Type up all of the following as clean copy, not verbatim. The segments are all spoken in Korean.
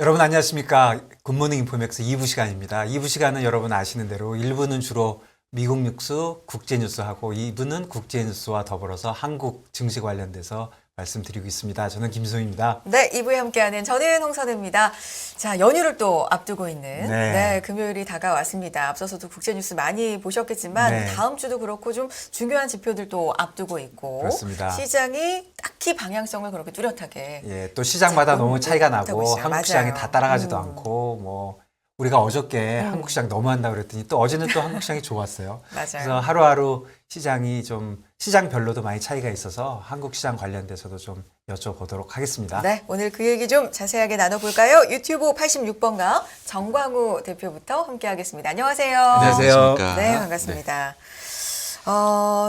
여러분 안녕하십니까. 굿모닝 인포맥스 2부 시간입니다. 2부 시간은 여러분 아시는 대로 1부는 주로 미국 뉴스, 국제 뉴스하고 2부는 국제 뉴스와 더불어서 한국 증시 관련돼서 말씀드리고 있습니다. 저는 김소희입니다. 네, 2부에 함께하는 저는 홍선혜입니다. 자, 연휴를 또 앞두고 있는 금요일이 다가왔습니다. 앞서서도 국제뉴스 많이 보셨겠지만 다음 주도 그렇고 좀 중요한 지표들도 앞두고 있고 그렇습니다. 시장이 딱히 방향성을 그렇게 뚜렷하게 또 시장마다 너무 차이가 나고 있어요. 한국 시장이 맞아요. 다 따라가지도 않고 뭐 우리가 어저께 한국 시장 너무 한다 그랬더니 또 어제는 또 한국 시장이 좋았어요. 맞아요. 그래서 하루하루 시장이 좀 시장별로도 많이 차이가 있어서 한국 시장 관련돼서도 좀 여쭤보도록 하겠습니다. 네, 오늘 그 얘기 좀 자세하게 나눠볼까요? 유튜브 86번가 정광우 대표부터 함께하겠습니다. 안녕하세요. 안녕하세요. 네, 반갑습니다.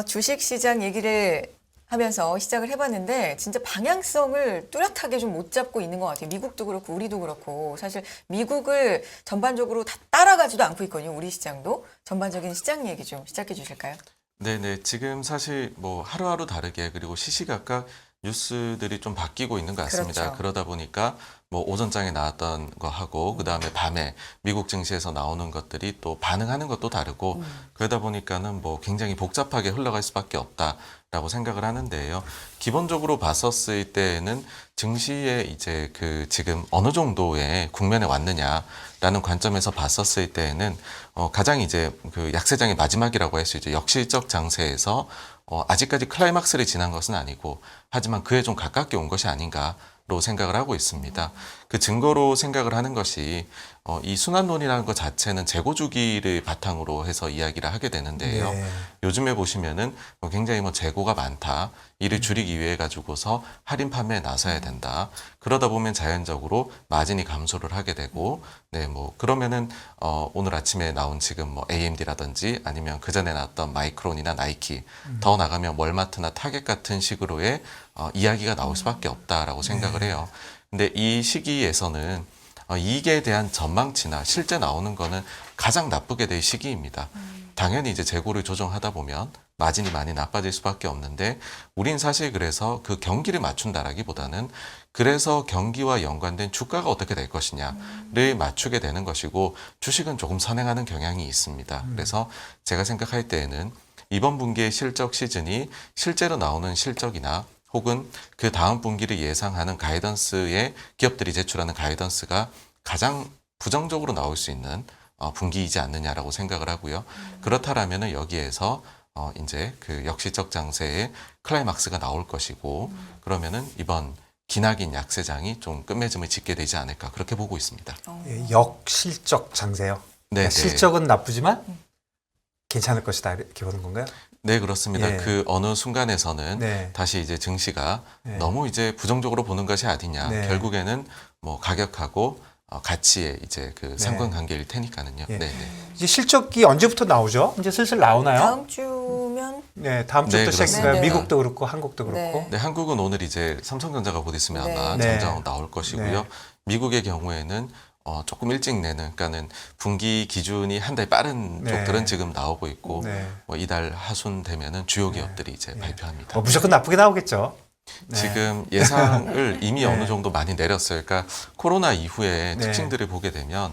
주식시장 얘기를 하면서 시작을 해봤는데 진짜 방향성을 뚜렷하게 좀 못 잡고 있는 것 같아요. 미국도 그렇고 우리도 그렇고 사실 미국을 전반적으로 다 따라가지도 않고 있거든요. 우리 시장도. 전반적인 시장 얘기 좀 시작해 주실까요? 네네. 지금 사실 뭐 하루하루 다르게 그리고 시시각각 뉴스들이 좀 바뀌고 있는 것 같습니다. 그렇죠. 그러다 보니까 뭐 오전장에 나왔던 거 하고 그다음에 밤에 미국 증시에서 나오는 것들이 또 반응하는 것도 다르고 그러다 보니까는 뭐 굉장히 복잡하게 흘러갈 수밖에 없다라고 생각을 하는데요. 기본적으로 봤었을 때에는 증시에 이제 그 지금 어느 정도의 국면에 왔느냐라는 관점에서 봤었을 때에는 가장 이제 그 약세장의 마지막이라고 할 수 있죠. 역실적 장세에서 아직까지 클라이막스를 지난 것은 아니고 하지만 그에 좀 가깝게 온 것이 아닌가로 생각을 하고 있습니다. 그 증거로 생각을 하는 것이 이 순환론이라는 것 자체는 재고 주기를 바탕으로 해서 이야기를 하게 되는데요. 네. 요즘에 보시면은 굉장히 뭐 재고가 많다. 이를 줄이기 위해 가지고서 할인 판매에 나서야 된다. 그러다 보면 자연적으로 마진이 감소를 하게 되고, 네, 뭐 그러면은 오늘 아침에 나온 지금 뭐 AMD라든지 아니면 그 전에 나왔던 마이크론이나 나이키, 더 나가면 월마트나 타겟 같은 식으로의 이야기가 나올 수밖에 없다라고 생각을 해요. 근데 이 시기에서는 이익에 대한 전망치나 실제 나오는 거는 가장 나쁘게 될 시기입니다. 당연히 이제 재고를 조정하다 보면 마진이 많이 나빠질 수밖에 없는데 우린 사실 그래서 그 경기를 맞춘다라기보다는 그래서 경기와 연관된 주가가 어떻게 될 것이냐를 맞추게 되는 것이고 주식은 조금 선행하는 경향이 있습니다. 그래서 제가 생각할 때에는 이번 분기의 실적 시즌이 실제로 나오는 실적이나 혹은 그 다음 분기를 예상하는 가이던스에 기업들이 제출하는 가이던스가 가장 부정적으로 나올 수 있는 분기이지 않느냐라고 생각을 하고요. 그렇다라면은 여기에서 이제 그 역시적 장세의 클라이막스가 나올 것이고 그러면은 이번 기나긴 약세장이 좀 끝맺음을 짓게 되지 않을까 그렇게 보고 있습니다. 역실적 장세요. 네, 실적은 나쁘지만 괜찮을 것이다 이렇게 보는 건가요? 네, 그렇습니다. 예. 그 어느 순간에서는 다시 이제 증시가 너무 이제 부정적으로 보는 것이 아니냐. 결국에는 뭐 가격하고 가치의 이제 그 상관관계일 테니까는요. 네. 이제 실적이 언제부터 나오죠? 이제 슬슬 나오나요? 다음 주면 네, 다음 주부터 그렇습니다. 시작인가요? 미국도 그렇고 한국도 그렇고. 네, 한국은 오늘 이제 삼성전자가 곧 있으면 아마 전장 나올 것이고요. 미국의 경우에는 조금 일찍 내는, 그러니까는 분기 기준이 한 달 빠른 쪽들은 지금 나오고 있고, 뭐 이달 하순 되면은 주요 기업들이 이제 발표합니다. 무조건 나쁘게 나오겠죠. 지금 예상을 이미 어느 정도 많이 내렸어요. 그러니까 코로나 이후에 특징들을 보게 되면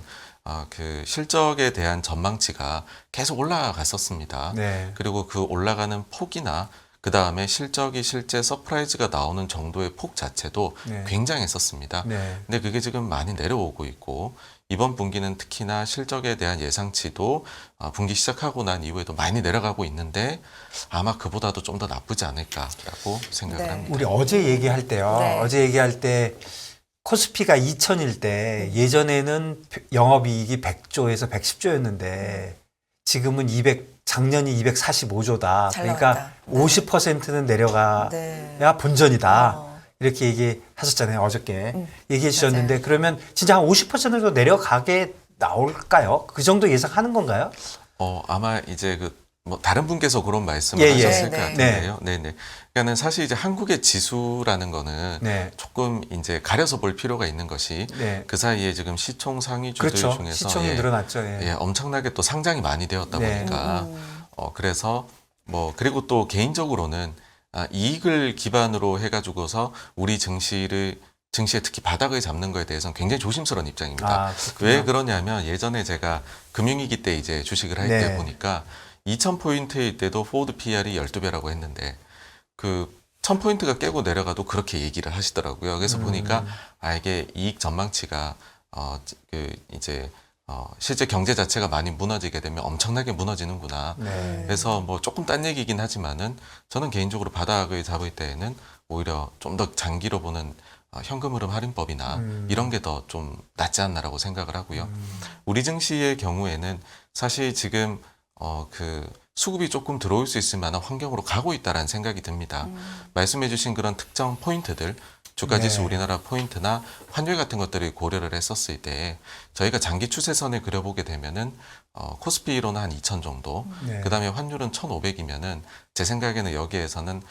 그 실적에 대한 전망치가 계속 올라갔었습니다. 그리고 그 올라가는 폭이나 그 다음에 실적이 실제 서프라이즈가 나오는 정도의 폭 자체도 굉장했었습니다. 근데 그게 지금 많이 내려오고 있고 이번 분기는 특히나 실적에 대한 예상치도 분기 시작하고 난 이후에도 많이 내려가고 있는데 아마 그보다도 좀 더 나쁘지 않을까라고 생각을 합니다. 우리 어제 얘기할 때요. 어제 얘기할 때 코스피가 2000일 때 예전에는 영업이익이 100조에서 110조였는데 지금은 작년이 245조다. 그러니까 50%는 내려가야 본전이다. 이렇게 얘기하셨잖아요. 어저께 얘기해 주셨는데 맞아요. 그러면 진짜 한 50%도 내려가게 나올까요? 그 정도 예상하는 건가요? 아마 이제 뭐 다른 분께서 그런 말씀을 하셨을 것 같은데요. 네네. 그러니까는 사실 이제 한국의 지수라는 거는 조금 이제 가려서 볼 필요가 있는 것이 그 사이에 지금 시총 상위주들 중에서 시총이 늘어났죠. 엄청나게 또 상장이 많이 되었다 보니까 그래서 뭐 그리고 또 개인적으로는 이익을 기반으로 해가지고서 우리 증시를 증시에 특히 바닥을 잡는 거에 대해서는 굉장히 조심스러운 입장입니다. 아, 그렇군요. 왜 그러냐면 예전에 제가 금융위기 때 이제 주식을 할 때 네. 보니까 2000포인트일 때도 포워드 PR이 12배라고 했는데 그 1000포인트가 깨고 내려가도 그렇게 얘기를 하시더라고요. 그래서 보니까 아 이게 이익 전망치가 실제 경제 자체가 많이 무너지게 되면 엄청나게 무너지는구나. 네. 그래서 뭐 조금 딴 얘기긴 하지만은 저는 개인적으로 바닥을 잡을 때에는 오히려 좀 더 장기로 보는 현금 흐름 할인법이나 이런 게 더 좀 낫지 않나라고 생각을 하고요. 우리 증시의 경우에는 사실 지금 그 수급이 조금 들어올 수 있을 만한 환경으로 가고 있다라는 생각이 듭니다. 말씀해주신 그런 특정 포인트들, 주가지수 네. 우리나라 포인트나 환율 같은 것들을 고려를 했었을 때 저희가 장기 추세선을 그려보게 되면은 코스피로는 한 2,000 정도, 네. 그다음에 환율은 1,500이면은 제 생각에는 여기에서는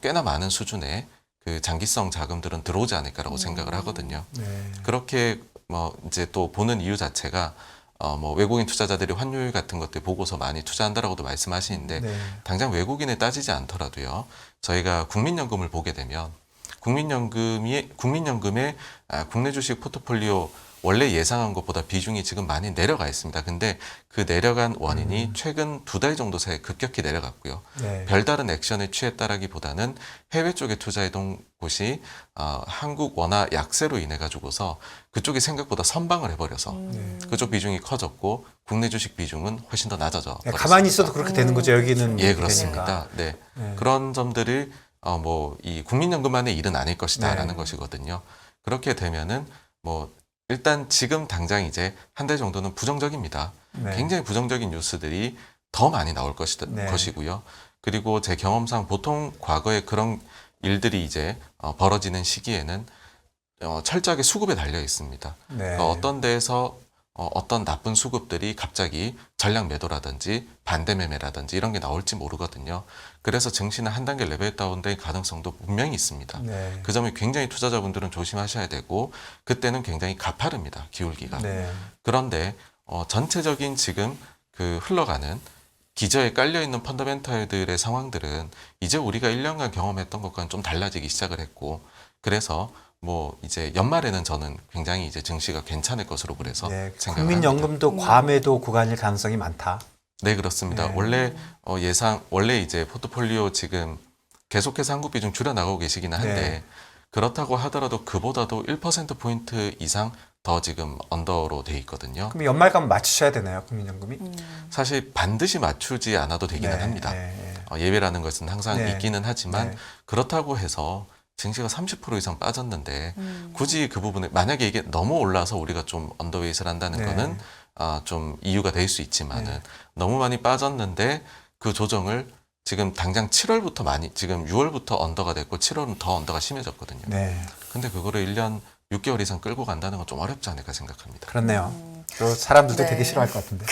꽤나 많은 수준의 그 장기성 자금들은 들어오지 않을까라고 생각을 하거든요. 네. 그렇게 뭐 이제 또 보는 이유 자체가 뭐 외국인 투자자들이 환율 같은 것들 보고서 많이 투자한다라고도 말씀하시는데 네. 당장 외국인을 따지지 않더라도요. 저희가 국민연금을 보게 되면 국민연금의 국내 주식 포트폴리오 원래 예상한 것보다 비중이 지금 많이 내려가 있습니다. 근데 그 내려간 원인이 최근 2달 정도 사이에 급격히 내려갔고요. 네. 별다른 액션을 취했다라기보다는 해외 쪽에 투자했던 곳이 한국 원화 약세로 인해 가지고서 그쪽이 생각보다 선방을 해버려서 그쪽 비중이 커졌고 국내 주식 비중은 훨씬 더 낮아져 네, 버렸습니다. 가만히 있어도 그렇게 되는 거죠. 여기는 예, 그렇게 그렇습니다. 되니까. 네. 네. 그런 점들을 뭐 이 국민연금만의 일은 아닐 것이다라는 네. 것이거든요. 그렇게 되면은 뭐 일단 지금 당장 이제 한 달 정도는 부정적입니다. 네. 굉장히 부정적인 뉴스들이 더 많이 나올 네. 것이고요. 그리고 제 경험상 보통 과거에 그런 일들이 이제 벌어지는 시기에는 철저하게 수급에 달려 있습니다. 네. 그러니까 어떤 데에서 어떤 나쁜 수급들이 갑자기 전량 매도라든지 반대 매매라든지 이런 게 나올지 모르거든요. 그래서 증시는 한 단계 레벨 다운될 가능성도 분명히 있습니다. 네. 그 점을 굉장히 투자자분들은 조심하셔야 되고 그때는 굉장히 가파릅니다. 기울기가. 네. 그런데 전체적인 지금 그 흘러가는 기저에 깔려있는 펀더멘탈들의 상황들은 이제 우리가 1년간 경험했던 것과는 좀 달라지기 시작을 했고 그래서 뭐 이제 연말에는 저는 굉장히 이제 증시가 괜찮을 것으로 그래서 네. 생각을 합니다. 국민연금도 과매도 구간일 가능성이 많다. 네, 그렇습니다. 네. 원래 이제 포트폴리오 지금 계속해서 한국 비중 줄여 나가고 계시기는 한데 네. 그렇다고 하더라도 그보다도 1%포인트 이상 더 지금 언더로 돼 있거든요. 그럼 연말까면 맞추셔야 되나요, 국민연금이? 사실 반드시 맞추지 않아도 되기는 네, 합니다. 네, 예외라는 것은 항상 네. 있기는 하지만 네. 그렇다고 해서 증시가 30% 이상 빠졌는데 굳이 그 부분에 만약에 이게 너무 올라서 우리가 좀 언더웨이트를 한다는 네. 거는 좀 이유가 될 수 있지만은 네. 너무 많이 빠졌는데 그 조정을 지금 당장 7월부터 지금 6월부터 언더가 됐고 7월은 더 언더가 심해졌거든요. 네. 근데 그거를 1년 6개월 이상 끌고 간다는 건 좀 어렵지 않을까 생각합니다. 그렇네요. 또 사람들도 네. 되게 싫어할 것 같은데.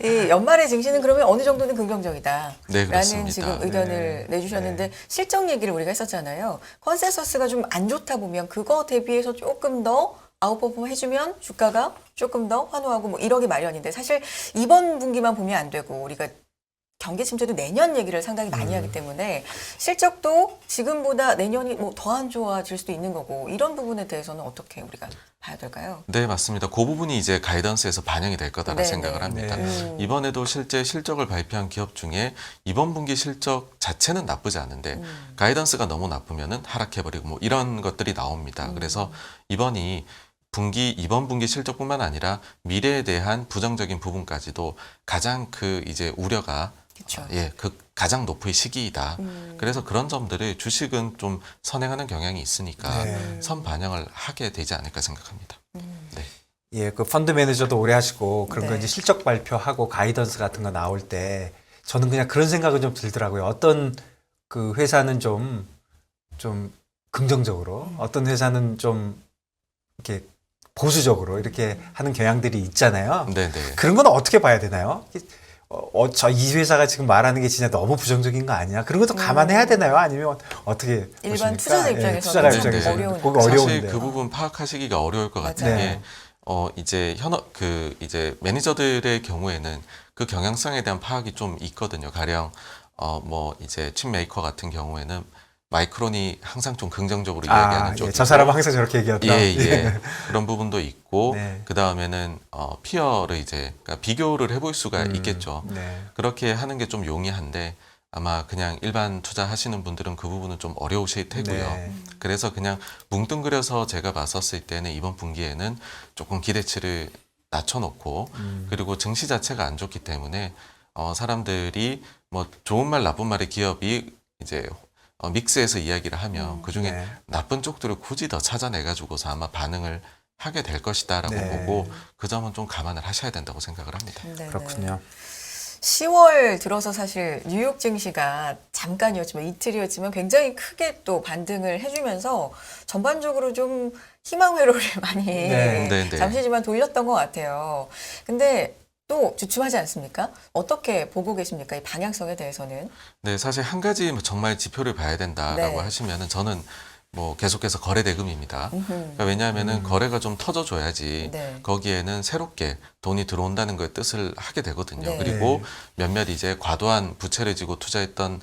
이 연말의 증시는 그러면 어느 정도는 긍정적이다. 네, 라는 그렇습니다. 지금 의견을 내주셨는데 실적 얘기를 우리가 했었잖아요. 컨센서스가 좀 안 좋다 보면 그거 대비해서 조금 더 아웃퍼폼 해주면 주가가 조금 더 환호하고 뭐 이러기 마련인데 사실 이번 분기만 보면 안 되고 우리가 경기 침체도 내년 얘기를 상당히 많이 하기 때문에 실적도 지금보다 내년이 뭐 더 안 좋아질 수도 있는 거고 이런 부분에 대해서는 어떻게 우리가 봐야 될까요? 네, 맞습니다. 그 부분이 이제 가이던스에서 반영이 될 거다라는 네, 생각을 네. 합니다. 네. 이번에도 실제 실적을 발표한 기업 중에 이번 분기 실적 자체는 나쁘지 않은데 가이던스가 너무 나쁘면은 하락해버리고 뭐 이런 것들이 나옵니다. 그래서 이번 분기 실적뿐만 아니라 미래에 대한 부정적인 부분까지도 가장 그 이제 우려가 그렇죠. 그 가장 높은 시기이다. 그래서 그런 점들을 주식은 좀 선행하는 경향이 있으니까 네. 선 반영을 하게 되지 않을까 생각합니다. 네. 예, 그 펀드 매니저도 오래 하시고 그런 거 네. 이제 실적 발표하고 가이던스 같은 거 나올 때 저는 그냥 그런 생각은 좀 들더라고요. 어떤 그 회사는 좀 긍정적으로, 어떤 회사는 좀 이렇게 보수적으로 이렇게 하는 경향들이 있잖아요. 네, 네. 그런 건 어떻게 봐야 되나요? 이 회사가 지금 말하는 게 진짜 너무 부정적인 거 아니야? 그런 것도 감안해야 되나요? 아니면 어떻게 일반 보십니까? 투자자 예, 입장에서는 투자자 네, 입장에서는 어려운 그거 사실 어려운데. 그 부분 파악하시기가 어려울 것 같은 맞아요. 게 이제 이제 매니저들의 경우에는 그 경향성에 대한 파악이 좀 있거든요. 가령 뭐 이제 칩 메이커 같은 경우에는 마이크론이 항상 좀 긍정적으로 이야기하는 쪽이고 저 사람은 항상 저렇게 얘기하더라. 예. 그런 부분도 있고 네. 그 다음에는 피어를 이제 그러니까 비교를 해볼 수가 있겠죠. 네. 그렇게 하는 게 좀 용이한데 아마 그냥 일반 투자하시는 분들은 그 부분은 좀 어려우실 테고요. 네. 그래서 그냥 뭉뚱그려서 제가 봤었을 때는 이번 분기에는 조금 기대치를 낮춰놓고 그리고 증시 자체가 안 좋기 때문에 사람들이 뭐 좋은 말 나쁜 말의 기업이 이제 믹스해서 이야기를 하면 그중에 네. 나쁜 쪽들을 굳이 더 찾아내가지고서 아마 반응을 하게 될 것이다라고 네. 보고 그 점은 좀 감안을 하셔야 된다고 생각을 합니다. 네네. 그렇군요. 10월 들어서 사실 뉴욕 증시가 잠깐이었지만 이틀이었지만 굉장히 크게 또 반등을 해주면서 전반적으로 좀 희망 회로를 많이 네. 잠시지만 돌렸던 것 같아요. 근데 또 주춤하지 않습니까? 어떻게 보고 계십니까? 이 방향성에 대해서는? 네, 사실 한 가지 정말 지표를 봐야 된다라고 네. 하시면은 저는 뭐 계속해서 거래 대금입니다. 그러니까 왜냐하면은 거래가 좀 터져줘야지 네. 거기에는 새롭게 돈이 들어온다는 거의 뜻을 하게 되거든요. 네. 그리고 몇몇 이제 과도한 부채를 지고 투자했던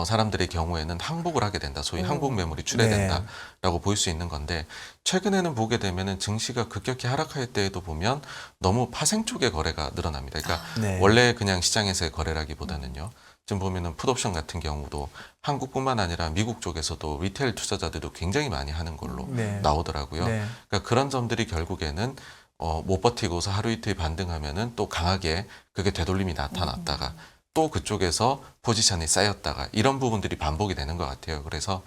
사람들의 경우에는 항복을 하게 된다. 소위 항복 매물이 출회된다라고 볼 수 있는 건데 최근에는 보게 되면은 증시가 급격히 하락할 때에도 보면 너무 파생 쪽의 거래가 늘어납니다. 그러니까 네. 원래 그냥 시장에서의 거래라기보다는요. 지금 보면은 풋옵션 같은 경우도 한국뿐만 아니라 미국 쪽에서도 리테일 투자자들도 굉장히 많이 하는 걸로 네. 나오더라고요. 네. 그러니까 그런 점들이 결국에는 못 버티고서 하루 이틀 반등하면은 또 강하게 그게 되돌림이 나타났다가 또 그쪽에서 포지션이 쌓였다가 이런 부분들이 반복이 되는 것 같아요. 그래서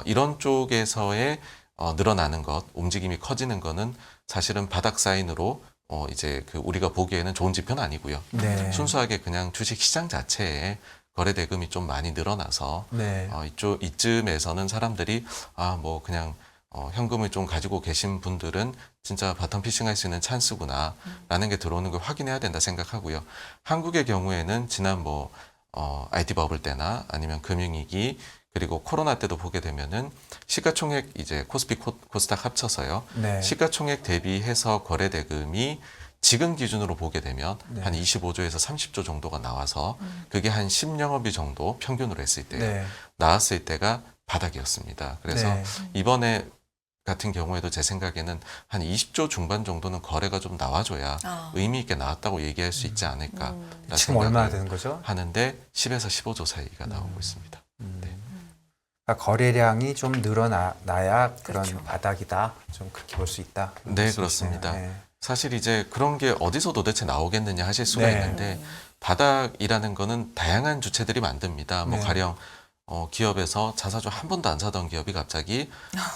이런 쪽에서의 늘어나는 것, 움직임이 커지는 거는 사실은 바닥 사인으로 이제 그 우리가 보기에는 좋은 지표는 아니고요. 네. 순수하게 그냥 주식 시장 자체에 거래 대금이 좀 많이 늘어나서 네. 이쯤에서는 사람들이 뭐 그냥 현금을 좀 가지고 계신 분들은 진짜 바텀 피싱할 수 있는 찬스구나라는 게 들어오는 걸 확인해야 된다 생각하고요. 한국의 경우에는 지난 뭐 IT 버블 때나 아니면 금융위기 그리고 코로나 때도 보게 되면은 시가총액 이제 코스피 코스닥 합쳐서요. 네. 시가총액 대비해서 거래 대금이 지금 기준으로 보게 되면 네. 한 25조에서 30조 정도가 나와서 그게 한 10영업일 정도 평균으로 했을 때요. 네. 나왔을 때가 바닥이었습니다. 그래서 네. 이번에 같은 경우에도 제 생각에는 한 20조 중반 정도는 거래가 좀 나와줘야 의미 있게 나왔다고 얘기할 수 있지 않을까 지금 얼마나 되는 거죠? 하는데 10에서 15조 사이가 나오고 있습니다. 그러니까 거래량이 좀 늘어나야 그런 그렇죠. 바닥이다. 좀 그렇게 볼 수 있다. 네, 그렇습니다. 네. 사실 이제 그런 게 어디서 도대체 나오겠느냐 하실 수가 네. 있는데 바닥이라는 거는 다양한 주체들이 만듭니다. 뭐 네. 가령 기업에서 자사주 한 번도 안 사던 기업이 갑자기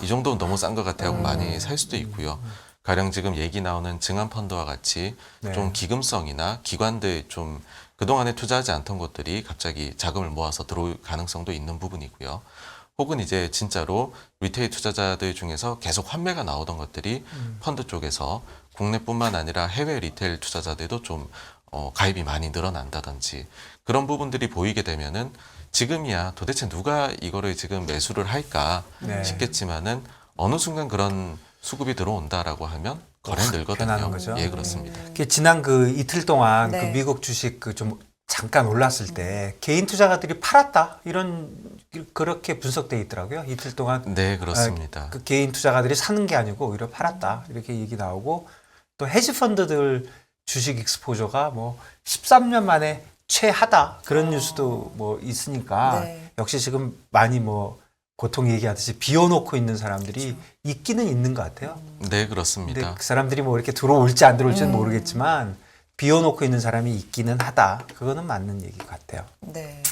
이 정도는 너무 싼 것 같아요. 많이 살 수도 있고요. 가령 지금 얘기 나오는 증안펀드와 같이 네. 좀 기금성이나 기관들 좀 그동안에 투자하지 않던 것들이 갑자기 자금을 모아서 들어올 가능성도 있는 부분이고요. 혹은 이제 진짜로 리테일 투자자들 중에서 계속 환매가 나오던 것들이 펀드 쪽에서 국내뿐만 아니라 해외 리테일 투자자들도 좀 가입이 많이 늘어난다든지 그런 부분들이 보이게 되면은 지금이야 도대체 누가 이거를 지금 매수를 할까 네. 싶겠지만은 어느 순간 그런 수급이 들어온다라고 하면 거래는 변하는 늘거든요. 거죠. 예, 그렇습니다. 지난 그 이틀 동안 네. 그 미국 주식 그 좀 잠깐 올랐을 때 개인 투자가들이 팔았다 이런 그렇게 분석돼 있더라고요. 이틀 동안 네, 그렇습니다. 그 개인 투자가들이 사는 게 아니고 오히려 팔았다 이렇게 얘기 나오고 또 헤지 펀드들 주식 익스포저가 뭐 13년 만에 최하다 그런 뉴스도 뭐 있으니까 네. 역시 지금 많이 뭐 보통 얘기하듯이 비워놓고 있는 사람들이 있기는 있는 것 같아요. 네, 근데 그렇습니다. 그 사람들이 뭐 이렇게 들어올지 안 들어올지는 모르겠지만 비워놓고 있는 사람이 있기는 하다. 그거는 맞는 얘기 같아요. 네.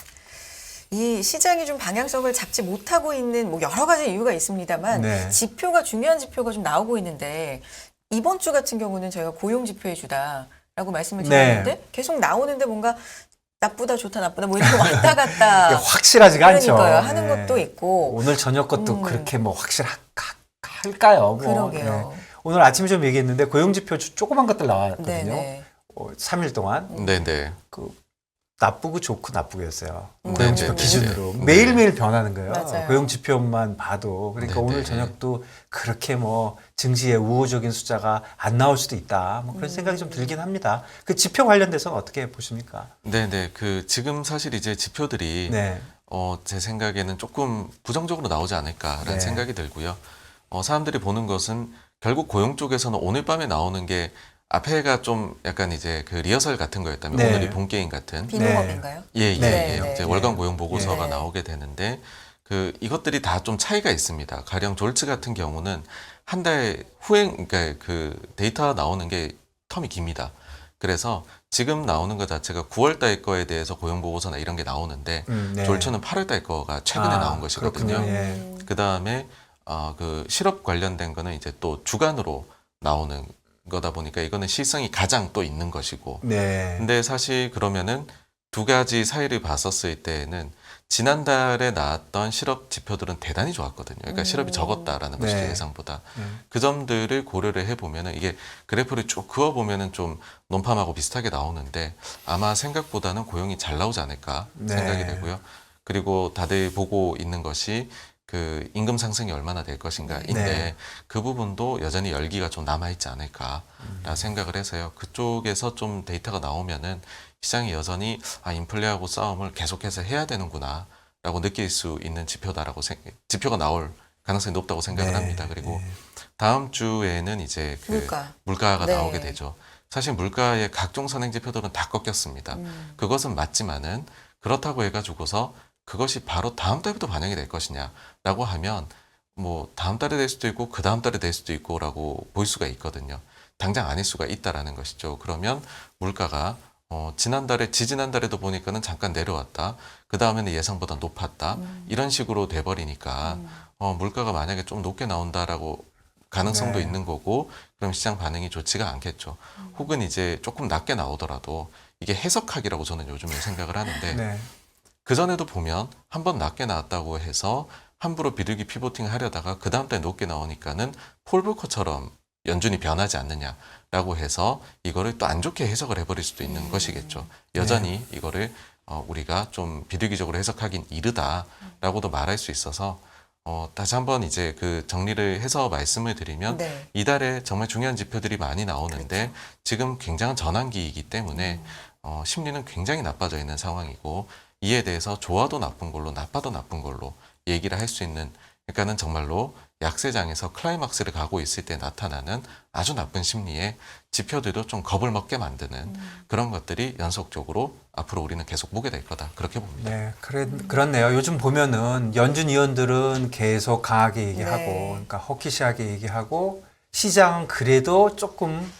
이 시장이 좀 방향성을 잡지 못하고 있는 뭐 여러 가지 이유가 있습니다만 네. 지표가 중요한 지표가 좀 나오고 있는데 이번 주 같은 경우는 저희가 고용 지표의 주다라고 말씀을 드렸는데 네. 계속 나오는데 뭔가 나쁘다 좋다 나쁘다 뭐 이렇게 왔다 갔다 이게 확실하지가 않죠. 그러니까요. 하는 네. 것도 있고 오늘 저녁 것도 그렇게 뭐 확실할까요? 뭐. 그러게요. 네. 오늘 아침에 좀 얘기했는데 고용지표 조그만 것들 나왔거든요. 네네. 3일 동안 네, 네. 그 나쁘고 좋고 나쁘고였어요. 네, 고용지표 네, 기준으로 네. 매일매일 변하는 거예요. 맞아요. 고용지표만 봐도 그러니까 네, 오늘 네. 저녁도 그렇게 뭐 증시에 우호적인 숫자가 안 나올 수도 있다. 뭐 그런 생각이 좀 들긴 합니다. 그 지표 관련돼서는 어떻게 보십니까? 네, 네. 그 지금 사실 이제 지표들이 네, 제 생각에는 조금 부정적으로 나오지 않을까라는 네. 생각이 들고요. 사람들이 보는 것은 결국 고용 쪽에서는 오늘 밤에 나오는 게 앞에가 좀 약간 이제 그 리허설 같은 거였다면 네. 오늘이 본 게임 같은 비농업인가요? 예, 예, 네. 예. 네. 이제 월간 고용 보고서가 네. 나오게 되는데 이것들이 다 좀 차이가 있습니다. 가령 졸츠 같은 경우는 한 달 후에 그러니까 그 데이터가 나오는 게 텀이 깁니다. 그래서 지금 나오는 것 자체가 9월 달 거에 대해서 고용 보고서나 이런 게 나오는데 네. 졸츠는 8월 달 거가 최근에 나온 것이거든요. 그렇군요. 예. 그 다음에 그 실업 관련된 거는 이제 또 주간으로 나오는 거다 보니까 이거는 실성이 가장 또 있는 것이고. 네. 근데 사실 그러면은 두 가지 사이를 봤었을 때에는 지난달에 나왔던 실업 지표들은 대단히 좋았거든요. 그러니까 실업이 적었다라는 것이죠, 네. 예상보다. 그 점들을 고려를 해보면은 이게 그래프를 쭉 그어보면은 좀 논팜하고 비슷하게 나오는데 아마 생각보다는 고용이 잘 나오지 않을까 네. 생각이 되고요. 그리고 다들 보고 있는 것이 그 임금 상승이 얼마나 될 것인가인데 네. 그 부분도 여전히 열기가 좀 남아있지 않을까라 생각을 해서요. 그쪽에서 좀 데이터가 나오면은 시장이 여전히 인플레하고 싸움을 계속해서 해야 되는구나라고 느낄 수 있는 지표가 나올 가능성이 높다고 생각을 네. 합니다. 그리고 네. 다음 주에는 이제 그 물가가 네. 나오게 되죠. 사실 물가의 각종 선행 지표들은 다 꺾였습니다. 그것은 맞지만은 그렇다고 해가지고서 그것이 바로 다음 달부터 반영이 될 것이냐라고 하면 뭐 다음 달에 될 수도 있고 그 다음 달에 될 수도 있고라고 볼 수가 있거든요. 당장 아닐 수가 있다라는 것이죠. 그러면 물가가 지지난달에도 보니까는 잠깐 내려왔다. 그 다음에는 예상보다 높았다. 이런 식으로 돼버리니까 물가가 만약에 좀 높게 나온다라고 가능성도 네. 있는 거고 그럼 시장 반응이 좋지가 않겠죠. 혹은 이제 조금 낮게 나오더라도 이게 해석하기라고 저는 요즘에 생각을 하는데 네. 그전에도 보면 한 번 낮게 나왔다고 해서 함부로 비둘기 피보팅을 하려다가 그 다음 달에 높게 나오니까는 폴볼커처럼 연준이 변하지 않느냐라고 해서 이거를 또 안 좋게 해석을 해버릴 수도 있는 것이겠죠. 여전히 이거를 우리가 좀 비둘기적으로 해석하긴 이르다라고도 말할 수 있어서 다시 한번 이제 그 정리를 해서 말씀을 드리면 네. 이달에 정말 중요한 지표들이 많이 나오는데 지금 굉장한 전환기이기 때문에 심리는 굉장히 나빠져 있는 상황이고 이에 대해서 좋아도 나쁜 걸로 나빠도 나쁜 걸로 얘기를 할 수 있는 그러니까는 정말로 약세장에서 클라이막스를 가고 있을 때 나타나는 아주 나쁜 심리에 지표들도 좀 겁을 먹게 만드는 그런 것들이 연속적으로 앞으로 우리는 계속 보게 될 거다. 그렇게 봅니다. 네, 그렇네요. 요즘 보면은 연준 위원들은 계속 강하게 얘기하고, 네. 그러니까 허키시하게 얘기하고, 시장은 그래도 조금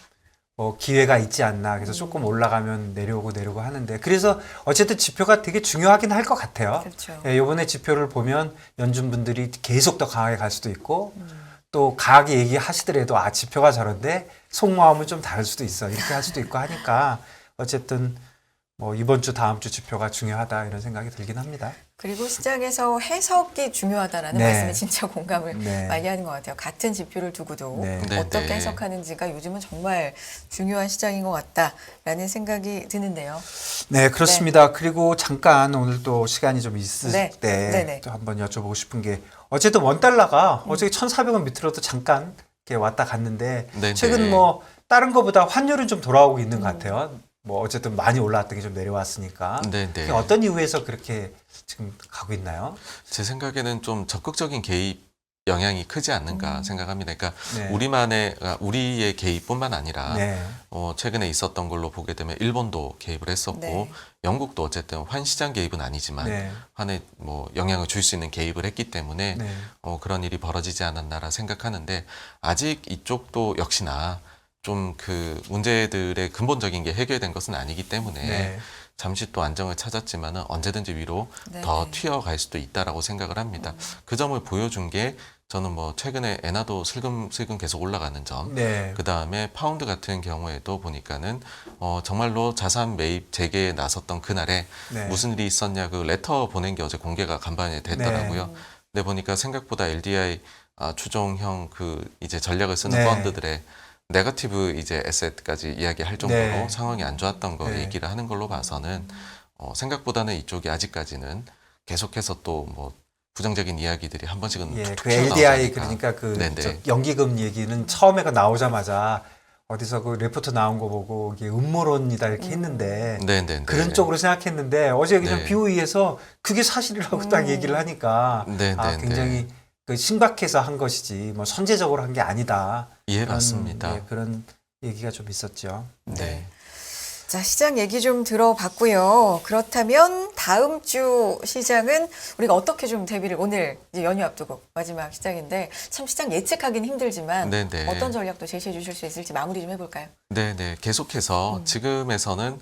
뭐 기회가 있지 않나. 그래서 조금 올라가면 내려오고 하는데, 그래서 어쨌든 지표가 되게 중요하긴 할 것 같아요. 그렇죠. 예, 이번에 지표를 보면 연준 분들이 계속 더 강하게 갈 수도 있고, 또 강하게 얘기하시더라도 지표가 저런데 속마음은 좀 다를 수도 있어. 이렇게 할 수도 있고 하니까 어쨌든 뭐 이번 주 다음 주 지표가 중요하다 이런 생각이 들긴 합니다. 그리고 시장에서 해석이 중요하다라는 네. 말씀에 진짜 공감을 네. 많이 하는 것 같아요. 같은 지표를 두고도 네. 네, 어떻게 네. 해석하는지가 요즘은 정말 중요한 시장인 것 같다라는 생각이 드는데요. 네, 그렇습니다. 그리고 잠깐 오늘 또 시간이 좀 있을 네. 때 네네. 또 한번 여쭤보고 싶은 게 어쨌든 원달러가 어저께 1,400원 밑으로도 잠깐 이렇게 왔다 갔는데 네, 최근 네. 뭐 다른 거보다 환율은 좀 돌아오고 있는 것 같아요. 뭐 어쨌든 많이 올라왔던 게 좀 내려왔으니까. 네, 네. 어떤 이유에서 그렇게 지금 가고 있나요? 제 생각에는 좀 적극적인 개입 영향이 크지 않는가 생각합니다. 그러니까 네. 우리의 개입뿐만 아니라 네. 최근에 있었던 걸로 보게 되면 일본도 개입을 했었고 네. 영국도 어쨌든 환시장 개입은 아니지만 네. 환에 뭐 영향을 줄 수 있는 개입을 했기 때문에 네. 그런 일이 벌어지지 않았나라 생각하는데 아직 이쪽도 역시나 좀 그 문제들의 근본적인 게 해결된 것은 아니기 때문에 네. 잠시 또 안정을 찾았지만은 언제든지 위로 네. 더 튀어갈 수도 있다라고 생각을 합니다. 그 점을 보여준 게 저는 뭐 최근에 엔화도 슬금슬금 계속 올라가는 점, 네. 그 다음에 파운드 같은 경우에도 보니까는 정말로 자산 매입 재개에 나섰던 그날에 네. 무슨 일이 있었냐 그 레터 보낸 게 어제 공개가 간밤에 됐더라고요. 근데 보니까 생각보다 LDI 추종형 그 이제 전략을 쓰는 네. 펀드들의 네거티브 이제 에셋까지 이야기할 정도로 네. 상황이 안 좋았던 거 네. 얘기를 하는 걸로 봐서는 생각보다는 이쪽이 아직까지는 계속해서 또 뭐 부정적인 이야기들이 한 번씩은 예, 툭툭 그 튀어나오지 LDI 않을까. 그러니까 그 네네. 저 연기금 얘기는 처음에 그 나오자마자 어디서 그 레포트 나온 거 보고 이게 음모론이다 이렇게 했는데 네네. 그런 쪽으로 생각했는데 어제 그냥 네. BOE에서 그게 사실이라고 딱 얘기를 하니까 네, 아, 네, 굉장히 그 심각해서 한 것이지 뭐 선제적으로 한 게 아니다. 예, 그런, 맞습니다. 예, 그런 얘기가 좀 있었죠. 네. 자, 시장 얘기 좀 들어봤고요. 그렇다면 다음 주 시장은 우리가 어떻게 좀 대비를 오늘 이제 연휴 앞두고 마지막 시장인데 참 시장 예측하기는 힘들지만 네네. 어떤 전략도 제시해 주실 수 있을지 마무리 좀 해볼까요? 네네. 계속해서 지금에서는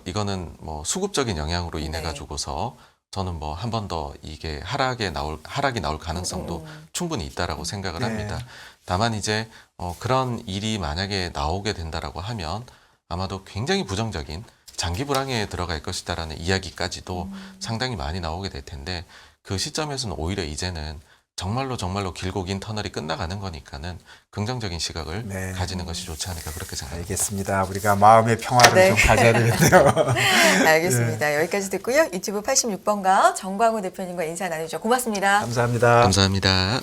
이거는 뭐 수급적인 영향으로 인해 네. 가지고서 저는 뭐 한 번 더 이게 하락이 나올 가능성도 충분히 있다라고 생각을 네. 합니다. 다만 이제 그런 일이 만약에 나오게 된다라고 하면 아마도 굉장히 부정적인 장기 불황에 들어갈 것이다라는 이야기까지도 상당히 많이 나오게 될 텐데 그 시점에서는 오히려 이제는 정말로 길고 긴 터널이 끝나가는 거니까는 긍정적인 시각을 네. 가지는 것이 좋지 않을까 그렇게 생각합니다. 알겠습니다. 우리가 마음의 평화를 네. 좀 가져야 되겠네요. 알겠습니다. 여기까지 듣고요. 유튜브 86번가 정광우 대표님과 인사 나누죠. 고맙습니다. 감사합니다. 감사합니다.